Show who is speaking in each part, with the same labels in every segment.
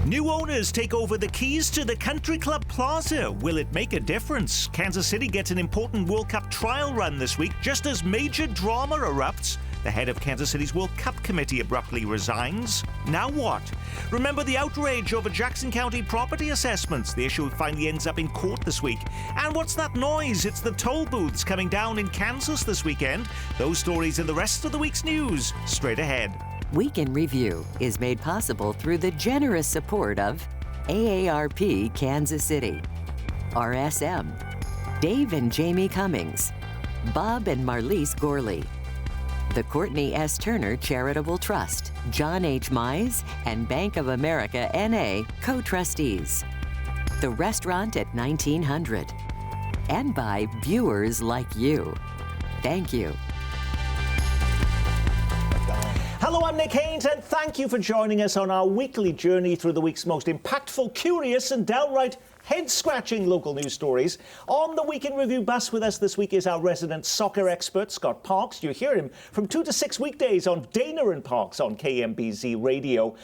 Speaker 1: New owners take over the keys to the Country Club Plaza. Will it make a difference? Kansas City gets an important World Cup trial run this week, just as major drama erupts. The head of Kansas City's World Cup committee abruptly resigns. Now what? Remember the outrage over Jackson County property assessments? The issue finally ends up in court this week. And what's that noise? It's the toll booths coming down in Kansas this weekend. Those stories and the rest of the week's news straight ahead.
Speaker 2: Week in Review is made possible through the generous support of AARP Kansas City, RSM, Dave and Jamie Cummings, Bob and Marlise Gorley, the Courtney S. Turner Charitable Trust, John H. Mize, and Bank of America N.A. co-trustees, the restaurant at 1900, and by viewers like you. Thank you.
Speaker 3: Hello, I'm Nick Haynes, and thank you for joining us on our weekly journey through the week's most impactful, curious, and downright head-scratching local news stories. On the Week in Review bus with us this week is our resident soccer expert, Scott Parks. You hear him from 2 to 6 weekdays on Dana and Parks on KMBZ Radio.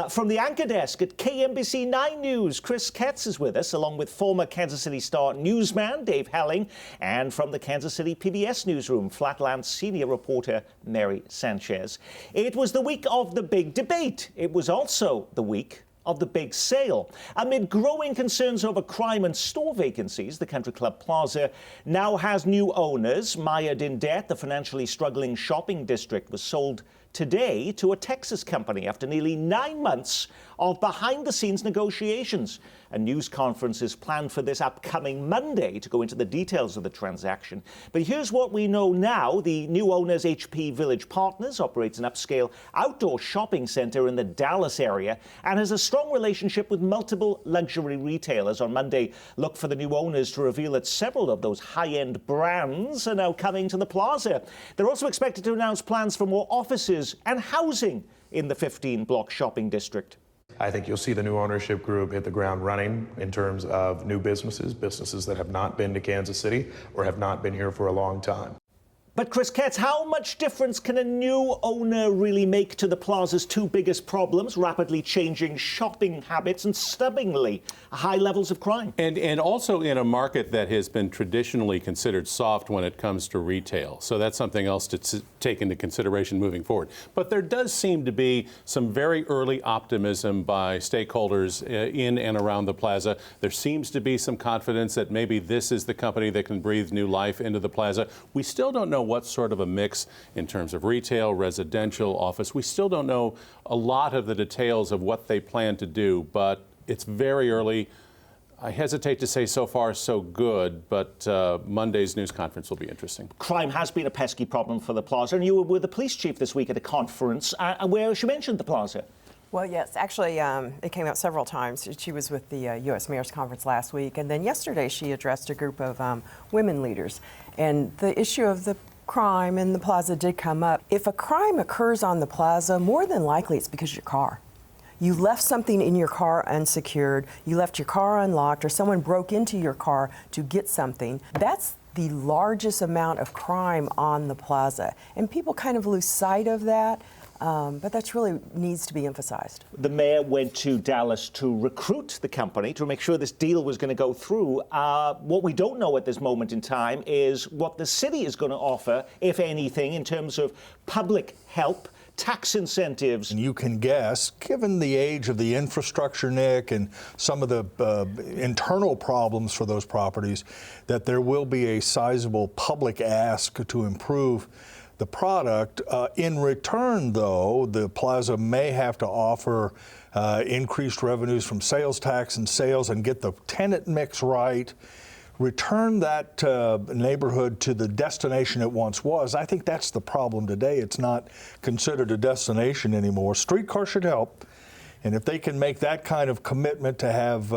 Speaker 3: From the anchor desk at KMBC 9 News, Chris Ketz is with us, along with former Kansas City Star newsman Dave Helling, and from the Kansas City PBS newsroom, Flatlands senior reporter Mary Sanchez. It was the week of the big debate. It was also the week of the big sale. Amid growing concerns over crime and store vacancies, the Country Club Plaza now has new owners. Mired in debt, the financially struggling shopping district was sold today to a Texas company after nearly 9 months of behind-the-scenes negotiations. A news conference is planned for this upcoming Monday to go into the details of the transaction. But here's what we know now. The new owner's HP Village Partners operates an upscale outdoor shopping center in the Dallas area and has a strong relationship with multiple luxury retailers. On Monday, look for the new owners to reveal that several of those high-end brands are now coming to the plaza. They're also expected to announce plans for more offices and housing in the 15-block shopping district.
Speaker 4: I think you'll see the new ownership group hit the ground running in terms of new businesses that have not been to Kansas City or have not been here for a long time.
Speaker 3: But Chris Ketz, how much difference can a new owner really make to the plaza's two biggest problems, rapidly changing shopping habits and stubbornly high levels of crime?
Speaker 5: And also in a market that has been traditionally considered soft when it comes to retail. So that's something else to take into consideration moving forward. But there does seem to be some very early optimism by stakeholders in and around the plaza. There seems to be some confidence that maybe this is the company that can breathe new life into the plaza. We still don't know what sort of a mix in terms of retail, residential, office. We still don't know a lot of the details of what they plan to do, but it's very early. I hesitate to say so far so good, but Monday's news conference will be interesting. Crime
Speaker 3: has been a pesky problem for the plaza, and you were with the police chief this week at a conference where she mentioned the plaza.
Speaker 6: Well, yes, actually, it came out several times. She was with the U.S. Mayor's Conference last week, and then yesterday she addressed a group of women leaders. And the issue of the crime in the plaza did come up. If a crime occurs on the plaza, more than likely it's because of your car. You left something in your car unsecured, you left your car unlocked, or someone broke into your car to get something. That's the largest amount of crime on the plaza. And people kind of lose sight of that. But that really needs to be emphasized.
Speaker 3: The mayor went to Dallas to recruit the company to make sure this deal was going to go through. What we don't know at this moment in time is what the city is going to offer, if anything, in terms of public help, tax incentives.
Speaker 7: And you can guess, given the age of the infrastructure, Nick, and some of the internal problems for those properties, that there will be a sizable public ask to improve the product. In return, though, the plaza may have to offer increased revenues from sales tax and sales and get the tenant mix right, return that neighborhood to the destination it once was. I think that's the problem today. It's not considered a destination anymore. Streetcar should help. And if they can make that kind of commitment to have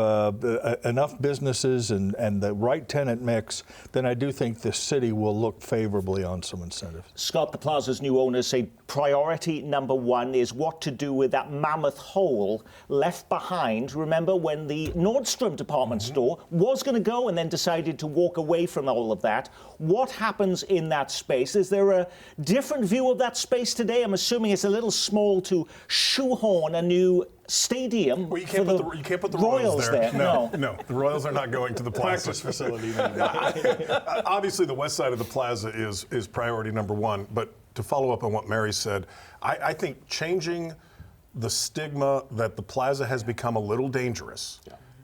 Speaker 7: enough businesses and the right tenant mix, then I do think the city will look favorably on some incentives.
Speaker 3: Scott, the plaza's new owners say priority number one is what to do with that mammoth hole left behind. Remember when the Nordstrom department store was going to go and then decided to walk away from all of that? What happens in that space? Is there a different view of that space today? I'm assuming it's a little small to shoehorn a new stadium
Speaker 8: Well, you
Speaker 3: for
Speaker 8: can't,
Speaker 3: the,
Speaker 8: you can't put the
Speaker 3: Royals there.
Speaker 8: No, the Royals are not going to the plaza.
Speaker 7: Practice facility.
Speaker 8: Obviously, the west side of the plaza is priority number one. But to follow up on what Mary said, I think changing the stigma that the plaza has become a little dangerous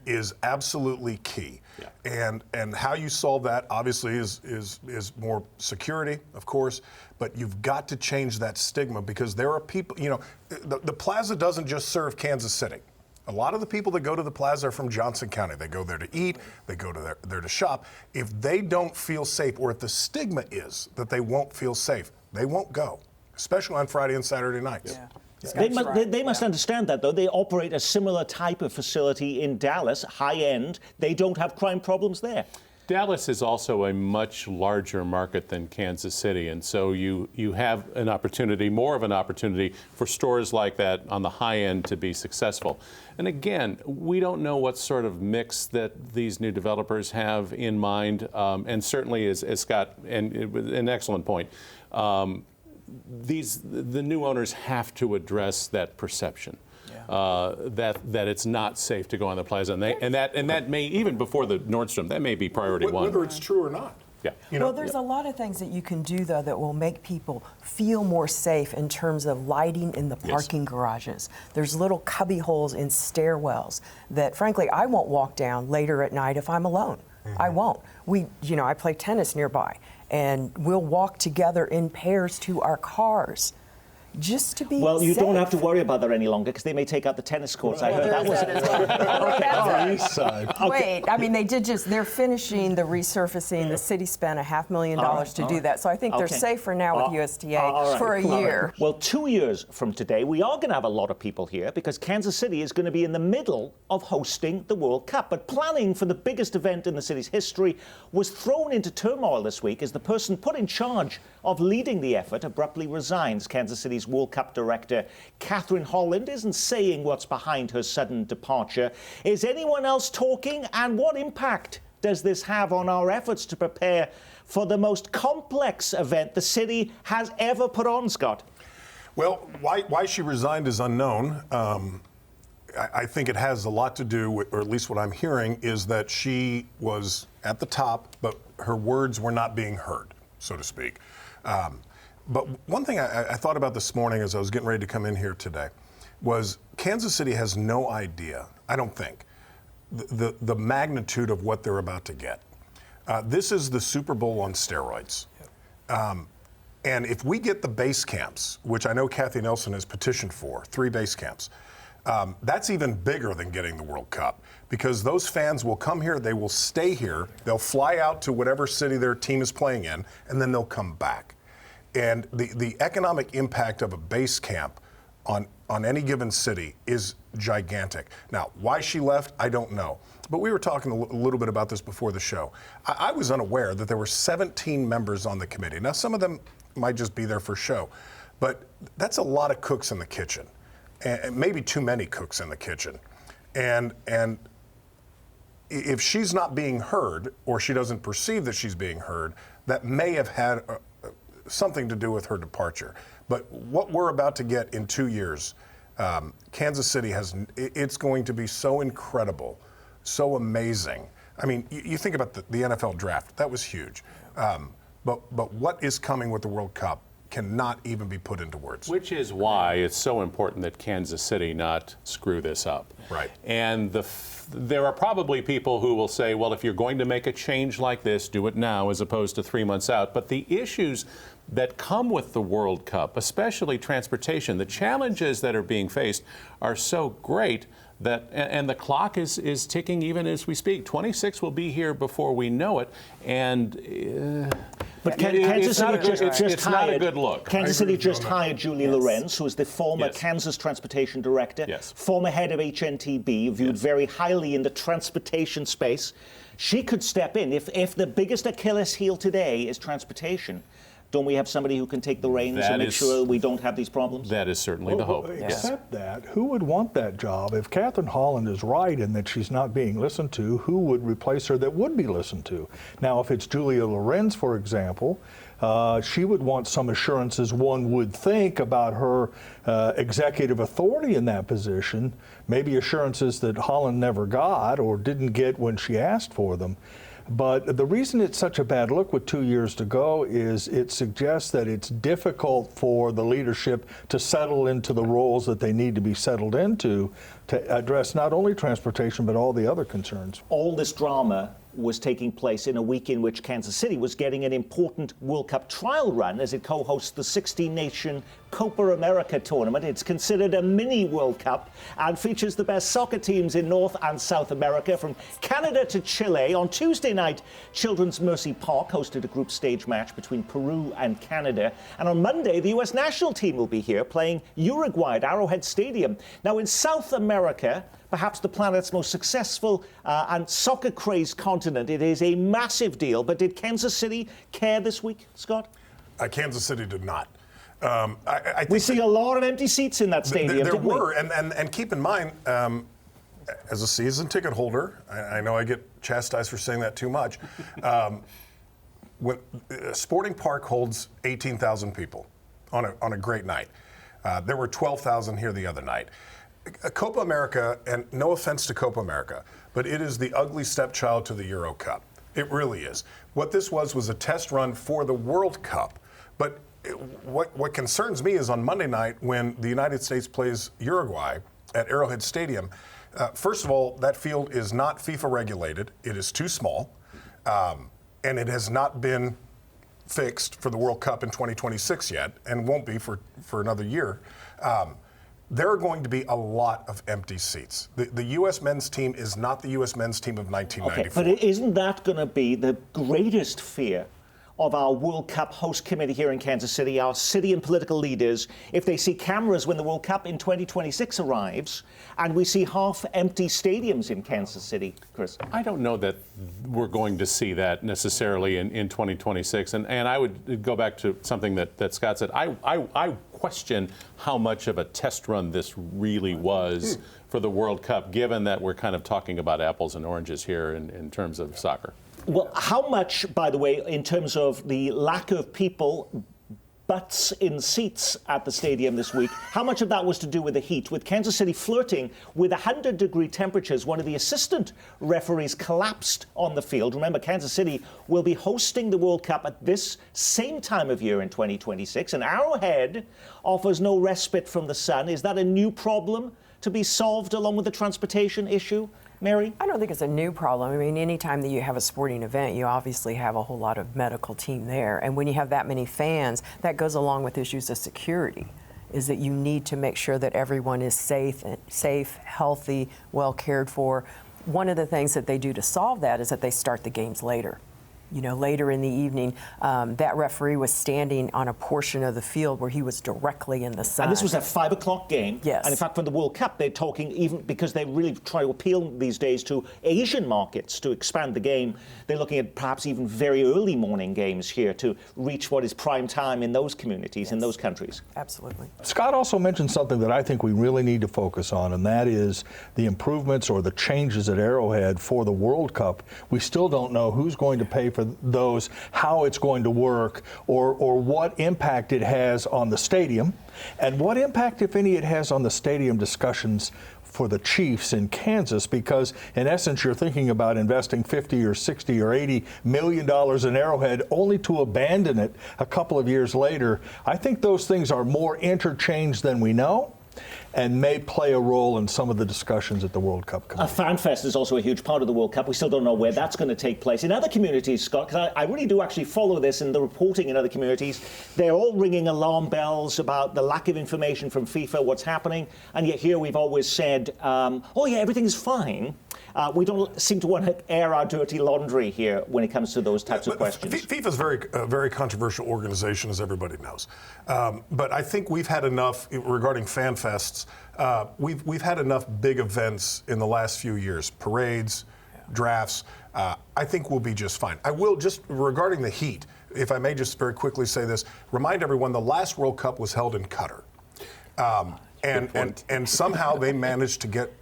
Speaker 8: is absolutely key. And how you solve that obviously is more security, of course, but you've got to change that stigma because there are people, the plaza doesn't just serve Kansas City. A lot of the people that go to the plaza are from Johnson County. They go there to eat, they go to there to shop. If they don't feel safe, or if the stigma is that they won't feel safe, they won't go, especially on Friday and Saturday nights.
Speaker 3: They must understand that, though. They operate a similar type of facility in Dallas, high end. They don't have crime problems there.
Speaker 5: Dallas is also a much larger market than Kansas City, and so you have an opportunity, more of an opportunity for stores like that on the high end to be successful. And again, we don't know what sort of mix that these new developers have in mind, and certainly, as Scott, and it was an excellent point, the new owners have to address that perception. That it's not safe to go on the plaza, and that may, even before the Nordstrom, that may be priority one.
Speaker 8: Whether it's true or not.
Speaker 5: Yeah.
Speaker 6: Well, there's a lot of things that you can do, though, that will make people feel more safe in terms of lighting in the parking garages. There's little cubby holes in stairwells that, frankly, I won't walk down later at night if I'm alone. I won't. I play tennis nearby, and we'll walk together in pairs to our cars. Just to be
Speaker 3: Well, you
Speaker 6: safe.
Speaker 3: don't have to worry about that any longer because they may take out the tennis courts. I heard that was
Speaker 7: East side.
Speaker 6: Wait, I mean, they're finishing the resurfacing. The city spent $500,000 to do that. So I think they're safer now with USDA for a year.
Speaker 3: Well, 2 years from today, we are going to have a lot of people here because Kansas City is going to be in the middle of hosting the World Cup. But planning for the biggest event in the city's history was thrown into turmoil this week as the person put in charge of leading the effort abruptly resigns. Kansas City's World Cup director, Catherine Holland, isn't saying what's behind her sudden departure. Is anyone else talking? And what impact does this have on our efforts to prepare for the most complex event the city has ever put on, Scott?
Speaker 8: Well, why she resigned is unknown. I think it has a lot to do with, or at least what I'm hearing, is that she was at the top, but her words were not being heard, so to speak. But one thing I thought about this morning as I was getting ready to come in here today was Kansas City has no idea, I don't think, the magnitude of what they're about to get. This is the Super Bowl on steroids. And if we get the base camps, which I know Kathy Nelson has petitioned for, 3 base camps, that's even bigger than getting the World Cup because those fans will come here, they will stay here, they'll fly out to whatever city their team is playing in, and then they'll come back. And the economic impact of a base camp on any given city is gigantic. Now, why she left, I don't know. But we were talking a little bit about this before the show. I was unaware that there were 17 members on the committee. Now, some of them might just be there for show, but that's a lot of cooks in the kitchen, and maybe too many cooks in the kitchen. And if she's not being heard, or she doesn't perceive that she's being heard, that may have had something to do with her departure. But what we're about to get in 2 years, Kansas City it's going to be so incredible, so amazing. I mean, you think about the NFL draft, that was huge. But what is coming with the World Cup cannot even be put into words.
Speaker 5: Which is why it's so important that Kansas City not screw this up.
Speaker 8: Right.
Speaker 5: And there are probably people who will say, well, if you're going to make a change like this, do it now as opposed to 3 months out. But the issues that come with the World Cup, especially transportation, the challenges that are being faced are so great that, and the clock is ticking even as we speak. 26 will be here before we know it, and
Speaker 3: but Kansas City just
Speaker 5: not a good look.
Speaker 3: Kansas City just hired Julie Lorenz, who is the former Kansas Transportation Director, former head of HNTB, viewed very highly in the transportation space. She could step in if the biggest Achilles heel today is transportation. Don't we have somebody who can take the reins and make sure we don't have these problems?
Speaker 5: That is certainly the hope.
Speaker 7: Except that, who would want that job? If Catherine Holland is right in that she's not being listened to, who would replace her that would be listened to? Now, if it's Julia Lorenz, for example, she would want some assurances, one would think, about her executive authority in that position, maybe assurances that Holland never got or didn't get when she asked for them. But the reason it's such a bad look with 2 years to go is it suggests that it's difficult for the leadership to settle into the roles that they need to be settled into to address not only transportation but all the other concerns.
Speaker 3: All this drama was taking place in a week in which Kansas City was getting an important World Cup trial run as it co-hosts the 16-nation Copa America tournament. It's considered a mini World Cup and features the best soccer teams in North and South America, from Canada to Chile. On Tuesday night, Children's Mercy Park hosted a group stage match between Peru and Canada. And on Monday, the U.S. national team will be here playing Uruguay at Arrowhead Stadium. Now, in South America, perhaps the planet's most successful and soccer-crazed continent, it is a massive deal. But did Kansas City care this week, Scott?
Speaker 8: Kansas City did not.
Speaker 3: We see a lot of empty seats in that stadium.
Speaker 8: There were, and keep in mind, as a season ticket holder, I know I get chastised for saying that too much. When Sporting Park holds 18,000 people on a great night. There were 12,000 here the other night. Copa America, and no offense to Copa America, but it is the ugly stepchild to the Euro Cup. It really is. What this was a test run for the World Cup. But what concerns me is on Monday night when the United States plays Uruguay at Arrowhead Stadium, first of all, that field is not FIFA regulated. It is too small, and it has not been fixed for the World Cup in 2026 yet, and won't be for another year. There are going to be a lot of empty seats. The U.S. men's team is not the U.S. men's team of 1994.
Speaker 3: Okay, but isn't that going to be the greatest fear of our World Cup host committee here in Kansas City, our city and political leaders, if they see cameras when the World Cup in 2026 arrives and we see half-empty stadiums in Kansas City, Chris?
Speaker 5: I don't know that we're going to see that necessarily in 2026. And I would go back to something that Scott said. I question how much of a test run this really was for the World Cup, given that we're kind of talking about apples and oranges here in terms of soccer.
Speaker 3: Well, how much, by the way, in terms of the lack of people, butts in seats at the stadium this week, how much of that was to do with the heat? With Kansas City flirting with 100-degree temperatures, one of the assistant referees collapsed on the field. Remember, Kansas City will be hosting the World Cup at this same time of year in 2026, and Arrowhead offers no respite from the sun. Is that a new problem to be solved along with the transportation issue? Mary?
Speaker 6: I don't think it's a new problem. I mean, anytime that you have a sporting event, you obviously have a whole lot of medical team there. And when you have that many fans, that goes along with issues of security, is that you need to make sure that everyone is safe, healthy, well cared for. One of the things that they do to solve that is that they start the games later. You know, later in the evening, that referee was standing on a portion of the field where he was directly in the sun.
Speaker 3: And this was a 5 o'clock game.
Speaker 6: Yes.
Speaker 3: And in fact, for the World Cup, they're talking, even because they really try to appeal these days to Asian markets to expand the game, they're looking at perhaps even very early morning games here to reach what is prime time in those communities, in those countries.
Speaker 6: Absolutely.
Speaker 7: Scott also mentioned something that I think we really need to focus on, and that is the improvements or the changes at Arrowhead for the World Cup. We still don't know who's going to pay for those, how it's going to work, or what impact it has on the stadium, and what impact, if any, it has on the stadium discussions for the Chiefs in Kansas, because in essence you're thinking about investing 50 or 60 or 80 million dollars in Arrowhead only to abandon it a couple of years later. I think those things are more interchanged than we know, and may play a role in some of the discussions at the World Cup Committee.
Speaker 3: A fan fest is also a huge part of the World Cup. We still don't know where that's going to take place. In other communities, Scott, because I really do actually follow this in the reporting in other communities, they're all ringing alarm bells about the lack of information from FIFA, what's happening, and yet here we've always said, oh yeah, everything's fine. We don't seem to want to air our dirty laundry here when it comes to those types of questions.
Speaker 8: FIFA's a very controversial organization, as everybody knows. But I think we've had enough, regarding fan fests, we've had enough big events in the last few years, parades, drafts. I think we'll be just fine. I will just, regarding the heat, if I may just very quickly say this, remind everyone the last World Cup was held in Qatar. And somehow they managed to get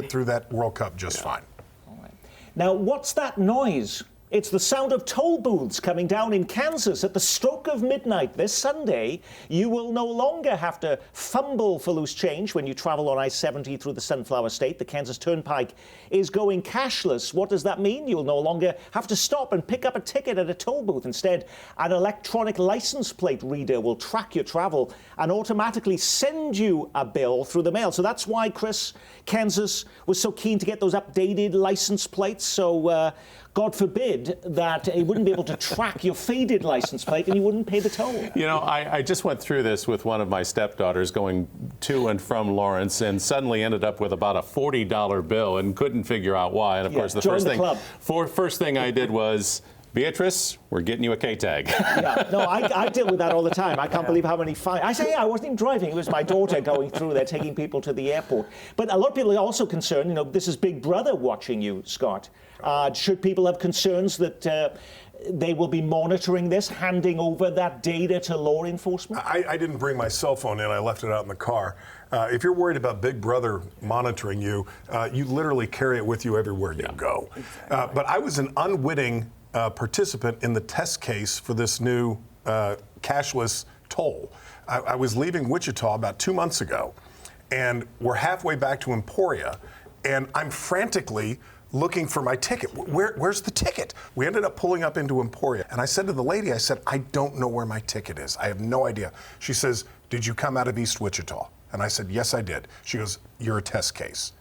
Speaker 8: through that World Cup just fine.
Speaker 3: All right. Now, what's that noise It's the sound of toll booths coming down in Kansas at the stroke of midnight this Sunday. You will no longer have to fumble for loose change when you travel on I-70 through the Sunflower State. The Kansas Turnpike is going cashless. What does that mean? You'll no longer have to stop and pick up a ticket at a toll booth. Instead, an electronic license plate reader will track your travel and automatically send you a bill through the mail. So that's why, Chris, Kansas was so keen to get those updated license plates. So God forbid that it wouldn't be able to track your faded license plate and you wouldn't pay the toll.
Speaker 5: You know, I just went through this with one of my stepdaughters going to and from Lawrence and suddenly ended up with about a $40 bill and couldn't figure out why. And of course, the first thing I did was, Beatrice, we're getting you a K-tag.
Speaker 3: Yeah, no, I deal with that all the time. I can't believe how many fines. I say, I wasn't even driving. It was my daughter going through there, taking people to the airport. But a lot of people are also concerned, you know, this is Big Brother watching you, Scott. Should people have concerns that they will be monitoring this, handing over that data to law enforcement?
Speaker 8: I didn't bring my cell phone in. I left it out in the car. If you're worried about Big Brother monitoring you, you literally carry it with you everywhere you go. Exactly. But I was an unwitting participant in the test case for this new cashless toll. I was leaving Wichita about 2 months ago, and we're halfway back to Emporia, and I'm frantically looking for my ticket. Where's the ticket? We ended up pulling up into Emporia, and I said to the lady, I said, I don't know where my ticket is. I have no idea. She says, did you come out of East Wichita? And I said, yes, I did. She goes, you're a test case.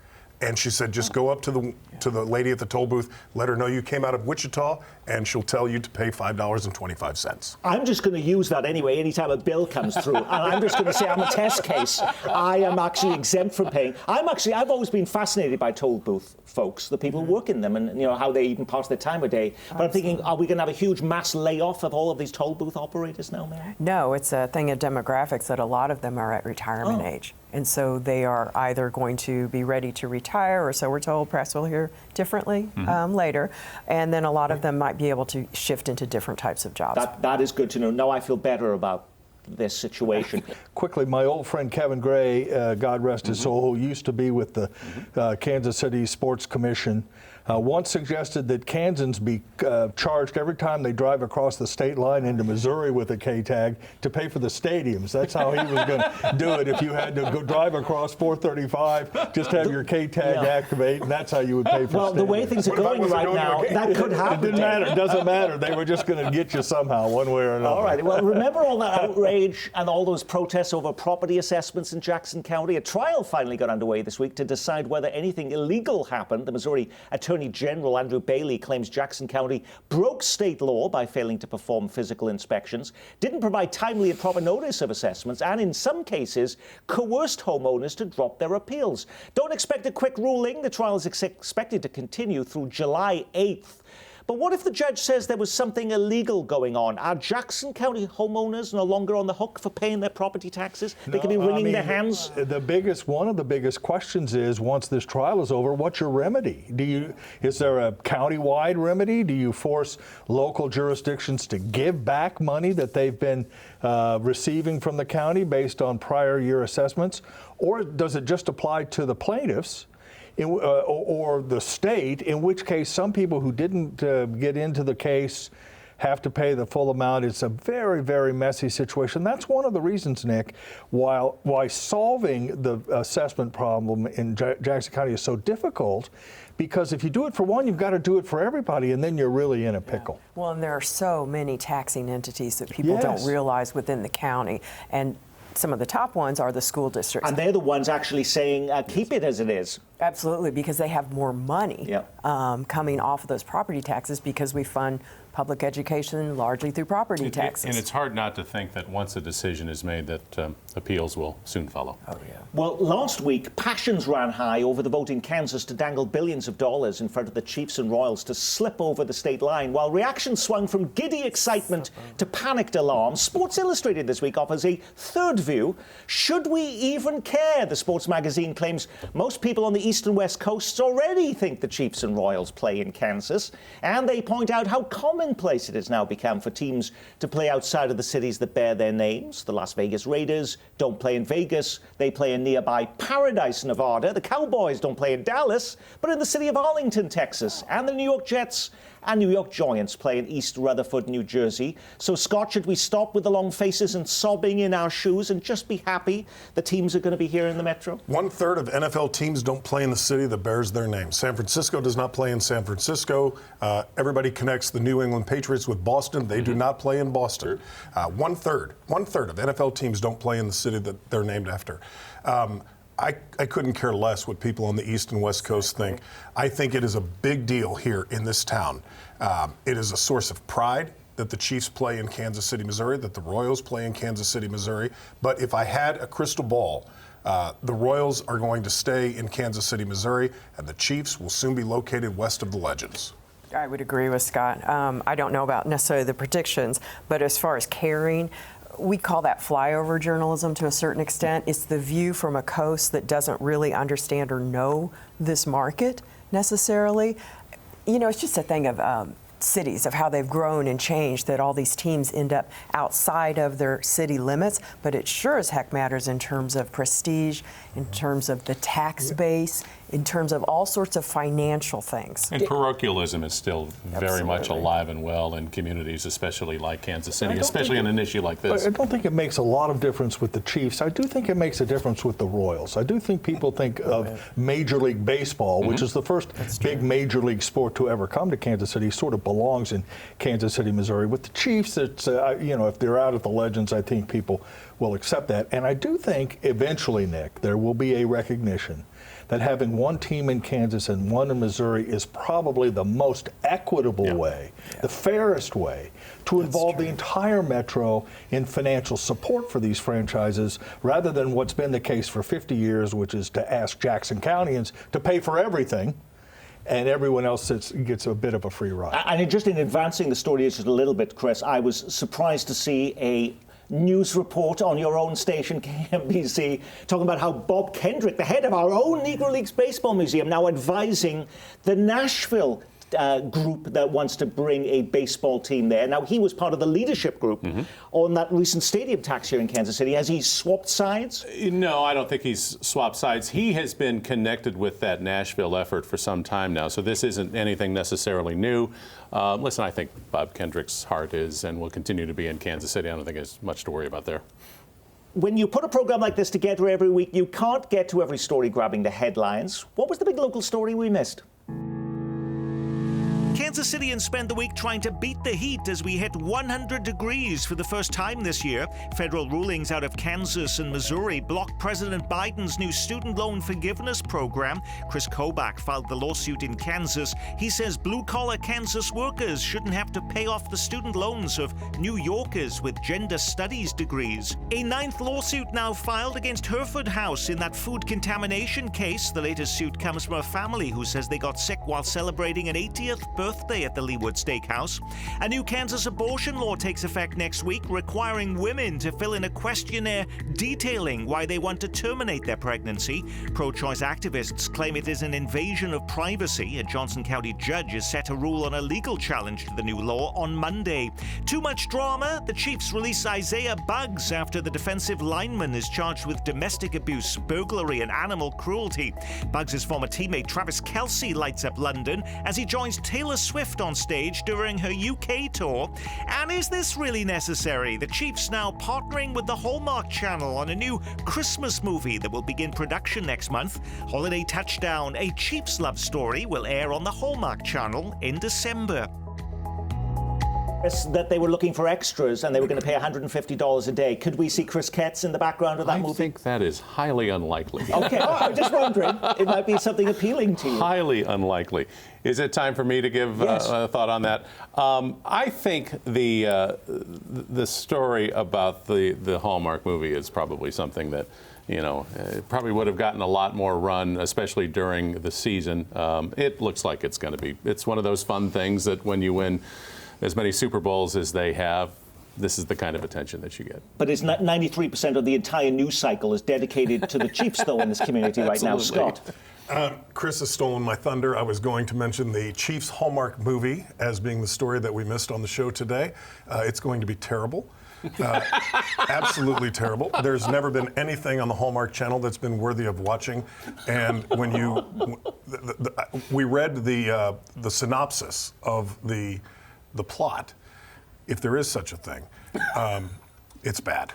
Speaker 8: And she said, just go up to the lady at the toll booth, let her know you came out of Wichita, and she'll tell you to pay $5.25.
Speaker 3: I'm just going to use that anyway anytime a bill comes through. And I'm just going to say I'm a test case. I am actually exempt from paying. I've always been fascinated by toll booth folks, the people who work in them, and you know how they even pass their time of day. But I'm thinking, are we going to have a huge mass layoff of all of these toll booth operators now, Mary?
Speaker 6: No, it's a thing of demographics that a lot of them are at retirement age. And so they are either going to be ready to retire, or so we're told. Press will hear differently later. And then a lot of them might be able to shift into different types of jobs.
Speaker 3: That is good to know. Now I feel better about this situation.
Speaker 7: Quickly, my old friend Kevin Gray, God rest his soul, who used to be with the Kansas City Sports Commission, once suggested that Kansans be charged every time they drive across the state line into Missouri with a K-tag to pay for the stadiums. That's how he was going to do it. If you had to go drive across 435, just have your K-tag activate, and that's how you would pay for
Speaker 3: Well, the way things are going right now, that could happen.
Speaker 7: It didn't matter. It doesn't matter. They were just going to get you somehow, one way or another.
Speaker 3: All right. Well, remember all that outrage and all those protests over property assessments in Jackson County? A trial finally got underway this week to decide whether anything illegal happened. The Missouri Attorney General Andrew Bailey claims Jackson County broke state law by failing to perform physical inspections, didn't provide timely and proper notice of assessments, and in some cases coerced homeowners to drop their appeals. Don't expect a quick ruling. The trial is expected to continue through July 8th. But what if the judge says there was something illegal going on? Are Jackson County homeowners no longer on the hook for paying their property taxes? They could be wringing their hands.
Speaker 7: One of the biggest questions is, once this trial is over, what's your remedy? Is there a county-wide remedy? Do you force local jurisdictions to give back money that they've been receiving from the county based on prior year assessments? Or does it just apply to the plaintiffs? Or the state, in which case some people who didn't get into the case have to pay the full amount. It's a very, very messy situation. That's one of the reasons, Nick, why solving the assessment problem in Jackson County is so difficult, because if you do it for one, you've got to do it for everybody, and then you're really in a pickle.
Speaker 6: Well, and there are so many taxing entities that people don't realize within the county. And some of the top ones are the school districts.
Speaker 3: And they're the ones actually saying, keep it as it is.
Speaker 6: Absolutely, because they have more money coming off of those property taxes, because we fund public education largely through property taxes.
Speaker 5: And it's hard not to think that once a decision is made that appeals will soon follow.
Speaker 6: Oh, yeah.
Speaker 3: Well, last week, passions ran high over the vote in Kansas to dangle billions of dollars in front of the Chiefs and Royals to slip over the state line, while reactions swung from giddy excitement to panicked alarm. Sports Illustrated this week offers a third view. Should we even care? The sports magazine claims most people on the east and west coasts already think the Chiefs and Royals play in Kansas, and they point out how commonplace it has now become for teams to play outside of the cities that bear their names. The Las Vegas Raiders don't play in Vegas. They play in nearby Paradise, Nevada. The Cowboys don't play in Dallas, but in the city of Arlington, Texas. And the New York Jets and New York Giants play in East Rutherford, New Jersey. So, Scott, should we stop with the long faces and sobbing in our shoes and just be happy the teams are going to be here in the Metro?
Speaker 8: 1/3 of NFL teams don't play in the city that bears their name. San Francisco does not play in San Francisco. Everybody connects the New England Patriots with Boston. They do not play in Boston. 1/3 of NFL teams don't play in the city that they're named after. I couldn't care less what people on the East and West Coast think. I think it is a big deal here in this town. It is a source of pride that the Chiefs play in Kansas City, Missouri, that the Royals play in Kansas City, Missouri. But if I had a crystal ball, the Royals are going to stay in Kansas City, Missouri, and the Chiefs will soon be located west of the Legends.
Speaker 6: I would agree with Scott. I don't know about necessarily the predictions, but as far as caring, we call that flyover journalism to a certain extent. It's the view from a coast that doesn't really understand or know this market necessarily. You know, it's just a thing of cities, of how they've grown and changed, that all these teams end up outside of their city limits. But it sure as heck matters in terms of prestige, in terms of the tax base, in terms of all sorts of financial things.
Speaker 5: And parochialism is still very much
Speaker 6: Absolutely.
Speaker 5: alive and well in communities, especially like Kansas City, especially on an issue like this.
Speaker 7: I don't think it makes a lot of difference with the Chiefs. I do think it makes a difference with the Royals. I do think people think of Major League Baseball, which is the first big major league sport to ever come to Kansas City, sort of belongs in Kansas City, Missouri. With the Chiefs, it's, if they're out at the Legends, I think people will accept that. And I do think eventually, Nick, there will be a recognition that having one team in Kansas and one in Missouri is probably the most equitable way, the fairest way to involve the entire Metro in financial support for these franchises, rather than what's been the case for 50 years, which is to ask Jackson Countyans to pay for everything, and everyone else gets a bit of a free ride.
Speaker 3: And just in advancing the story just a little bit, Chris, I was surprised to see a news report on your own station, KMBC, talking about how Bob Kendrick, the head of our own Negro Leagues Baseball Museum, now advising the Nashville group that wants to bring a baseball team there. Now, he was part of the leadership group on that recent stadium tax here in Kansas City. Has he swapped sides?
Speaker 5: No, I don't think he's swapped sides. He has been connected with that Nashville effort for some time now, so this isn't anything necessarily new. Listen, I think Bob Kendrick's heart is and will continue to be in Kansas City. I don't think there's much to worry about there.
Speaker 3: When you put a program like this together every week, you can't get to every story grabbing the headlines. What was the big local story we missed?
Speaker 1: Kansas Cityans spend the week trying to beat the heat as we hit 100 degrees for the first time this year. Federal rulings out of Kansas and Missouri blocked President Biden's new student loan forgiveness program. Chris Kobach filed the lawsuit in Kansas. He says blue-collar Kansas workers shouldn't have to pay off the student loans of New Yorkers with gender studies degrees. A 9th lawsuit now filed against Hereford House in that food contamination case. The latest suit comes from a family who says they got sick while celebrating an 80th birthday at the Leawood Steakhouse. A new Kansas abortion law takes effect next week, requiring women to fill in a questionnaire detailing why they want to terminate their pregnancy. Pro-choice activists claim it is an invasion of privacy. A Johnson County judge is set to rule on a legal challenge to the new law on Monday. Too much drama? The Chiefs release Isaiah Buggs after the defensive lineman is charged with domestic abuse, burglary, and animal cruelty. Buggs' former teammate Travis Kelce lights up London as he joins Taylor Swift on stage during her UK tour. And is this really necessary? The Chiefs now partnering with the Hallmark Channel on a new Christmas movie that will begin production next month. Holiday Touchdown, a Chiefs love story, will air on the Hallmark Channel in December.
Speaker 3: That they were looking for extras and they were going to pay $150 a day. Could we see Chris Ketz in the background of that movie?
Speaker 5: I think that is highly unlikely.
Speaker 3: Okay, I'm just wondering. It might be something appealing to you.
Speaker 5: Highly unlikely. Is it time for me to give a thought on that? I think the story about the Hallmark movie is probably something that, probably would have gotten a lot more run, especially during the season. It looks like it's going to be. It's one of those fun things that when you win as many Super Bowls as they have, this is the kind of attention that you get.
Speaker 3: But it's not 93% of the entire news cycle is dedicated to the Chiefs, though, in this community right now. Scott?
Speaker 8: Chris has stolen my thunder. I was going to mention the Chiefs Hallmark movie as being the story that we missed on the show today. It's going to be terrible. Absolutely terrible. There's never been anything on the Hallmark Channel that's been worthy of watching. And when we read the synopsis of the plot, if there is such a thing, it's bad.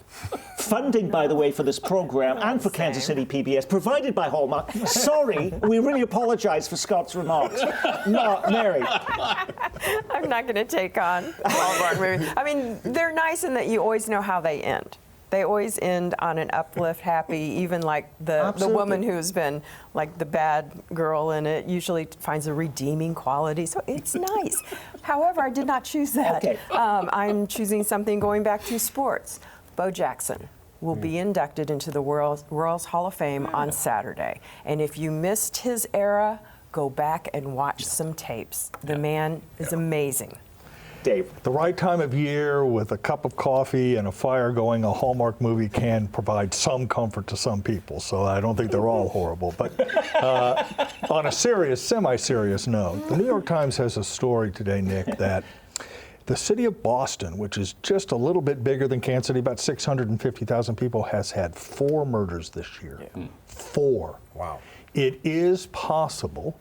Speaker 3: Funding, by the way, for this program and for Kansas City PBS provided by Hallmark. Sorry, we really apologize for Scott's remarks. No, Mary.
Speaker 6: I'm not going to take on Hallmark movies. I mean, they're nice in that you always know how they end. They always end on an uplift, happy, even like the woman who's been like the bad girl in it usually finds a redeeming quality. So it's nice. However, I did not choose that.
Speaker 3: Okay.
Speaker 6: I'm choosing something going back to sports. Bo Jackson will be inducted into the World's Hall of Fame on Saturday. And if you missed his era, go back and watch some tapes. The man is amazing.
Speaker 3: Dave.
Speaker 7: The right time of year with a cup of coffee and a fire going, a Hallmark movie can provide some comfort to some people. So I don't think they're all horrible. But on a serious, semi-serious note, the New York Times has a story today, Nick, that the city of Boston, which is just a little bit bigger than Kansas City, about 650,000 people, has had 4 murders this year. 4.
Speaker 8: Wow.
Speaker 7: It is possible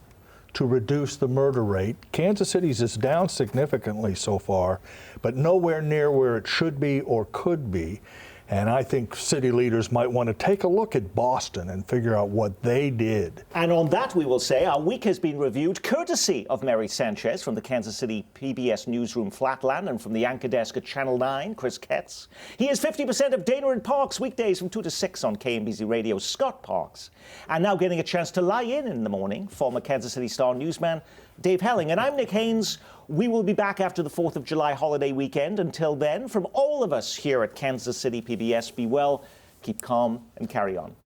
Speaker 7: to reduce the murder rate. Kansas City's is down significantly so far, but nowhere near where it should be or could be. And I think city leaders might want to take a look at Boston and figure out what they did.
Speaker 3: And on that, we will say our week has been reviewed courtesy of Mary Sanchez from the Kansas City PBS newsroom Flatland, and from the anchor desk at Channel 9, Chris Ketz. He is 50% of Dana and Parks weekdays from 2 to 6 on KMBZ Radio, Scott Parks. And now getting a chance to lie in the morning, former Kansas City Star newsman Dave Helling. And I'm Nick Haynes. We will be back after the 4th of July holiday weekend. Until then, from all of us here at Kansas City PBS, be well, keep calm, and carry on.